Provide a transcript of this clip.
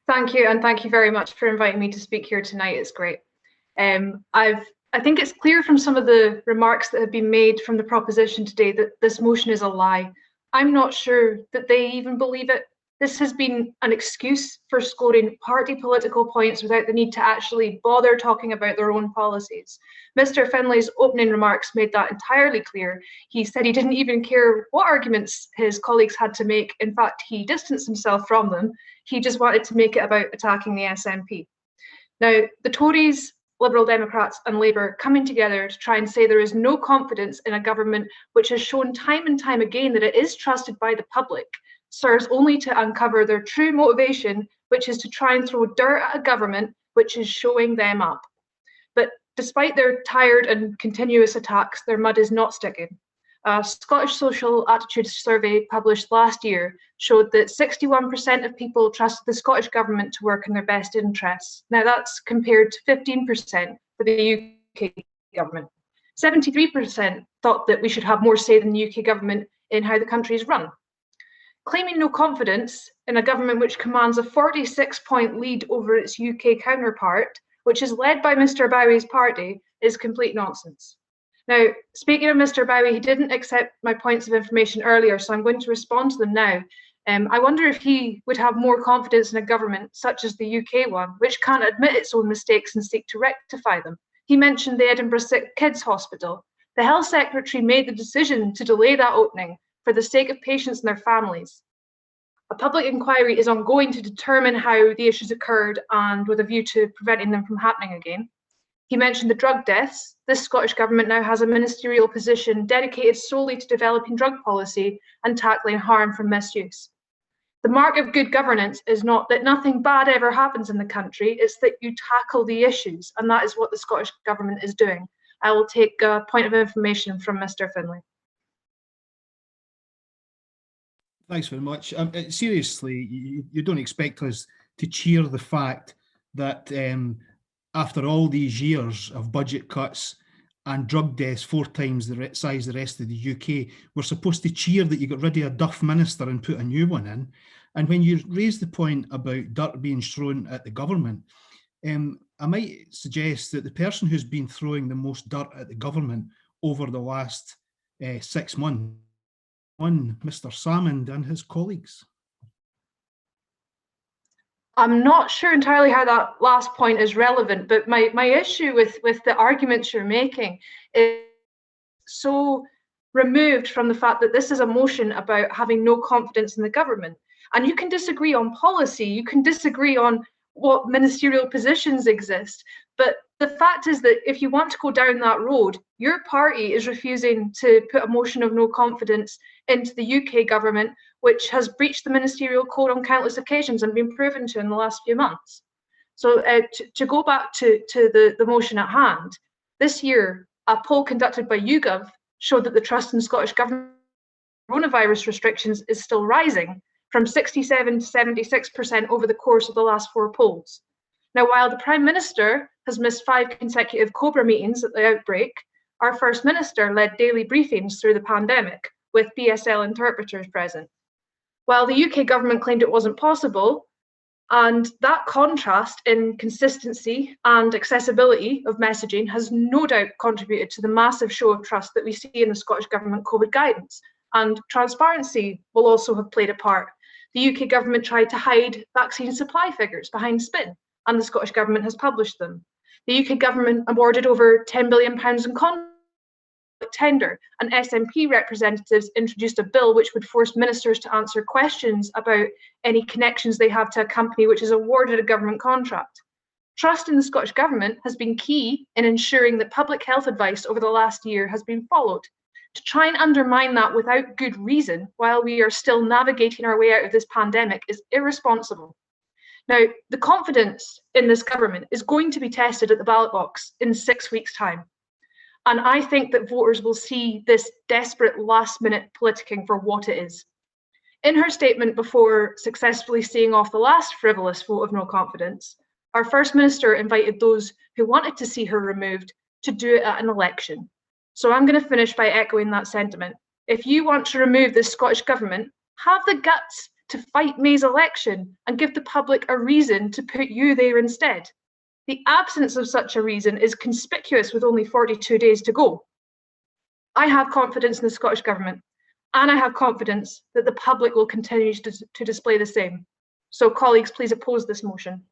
Thank you, and thank you very much for inviting me to speak here tonight. It's great. I think it's clear from some of the remarks that have been made from the proposition today that this motion is a lie. I'm not sure that they even believe it. This has been an excuse for scoring party political points without the need to actually bother talking about their own policies. Mr. Finlay's opening remarks made that entirely clear. He said he didn't even care what arguments his colleagues had to make. In fact, he distanced himself from them. He just wanted to make it about attacking the SNP. Now, the Tories, Liberal Democrats and Labour coming together to try and say there is no confidence in a government which has shown time and time again that it is trusted by the public serves only to uncover their true motivation, which is to try and throw dirt at a government which is showing them up. But despite their tired and continuous attacks, their mud is not sticking. A Scottish Social Attitudes Survey published last year showed that 61% of people trusted the Scottish Government to work in their best interests. Now that's compared to 15% for the UK Government. 73% thought that we should have more say than the UK Government in how the country is run. Claiming no confidence in a government which commands a 46-point lead over its UK counterpart, which is led by Mr. Bowie's party, is complete nonsense. Now, speaking of Mr. Bowie, he didn't accept my points of information earlier, so I'm going to respond to them now. I wonder if he would have more confidence in a government such as the UK one, which can't admit its own mistakes and seek to rectify them. He mentioned the Edinburgh Sick Kids Hospital. The Health Secretary made the decision to delay that opening for the sake of patients and their families. A public inquiry is ongoing to determine how the issues occurred and with a view to preventing them from happening again. He mentioned the drug deaths. This Scottish Government now has a ministerial position dedicated solely to developing drug policy and tackling harm from misuse. The mark of good governance is not that nothing bad ever happens in the country, it's that you tackle the issues, and that is what the Scottish Government is doing. I will take a point of information from Mr. Finlay. Thanks very much. Seriously, you don't expect us to cheer the fact that after all these years of budget cuts and drug deaths 4 times the size of the rest of the UK, we're supposed to cheer that you got rid of a duff minister and put a new one in. And when you raise the point about dirt being thrown at the government, I might suggest that the person who's been throwing the most dirt at the government over the last 6 months, Mr. Salmond and his colleagues. I'm not sure entirely how that last point is relevant, but my issue with the arguments you're making is so removed from the fact that this is a motion about having no confidence in the government. And you can disagree on policy, you can disagree on what ministerial positions exist, but the fact is that if you want to go down that road, your party is refusing to put a motion of no confidence into the UK government, which has breached the ministerial code on countless occasions and been proven to in the last few months. So to go back to the motion at hand, this year, a poll conducted by YouGov showed that the trust in Scottish government coronavirus restrictions is still rising from 67 to 76% over the course of the last 4 polls. Now, while the Prime Minister has missed 5 consecutive COBRA meetings at the outbreak, our First Minister led daily briefings through the pandemic with BSL interpreters present. While the UK government claimed it wasn't possible, and that contrast in consistency and accessibility of messaging has no doubt contributed to the massive show of trust that we see in the Scottish Government COVID guidance. And transparency will also have played a part. The UK government tried to hide vaccine supply figures behind spin, and the Scottish Government has published them. The UK government awarded over £10 billion in tender, and SNP representatives introduced a bill which would force ministers to answer questions about any connections they have to a company which is awarded a government contract. Trust in the Scottish Government has been key in ensuring that public health advice over the last year has been followed. To try and undermine that without good reason while we are still navigating our way out of this pandemic is irresponsible. Now, the confidence in this government is going to be tested at the ballot box in 6 weeks' time. And I think that voters will see this desperate last-minute politicking for what it is. In her statement before successfully seeing off the last frivolous vote of no confidence, our First Minister invited those who wanted to see her removed to do it at an election. So I'm going to finish by echoing that sentiment. If you want to remove this Scottish Government, have the guts to fight May's election and give the public a reason to put you there instead. The absence of such a reason is conspicuous with only 42 days to go. I have confidence in the Scottish Government, and I have confidence that the public will continue to display the same. So colleagues, please oppose this motion.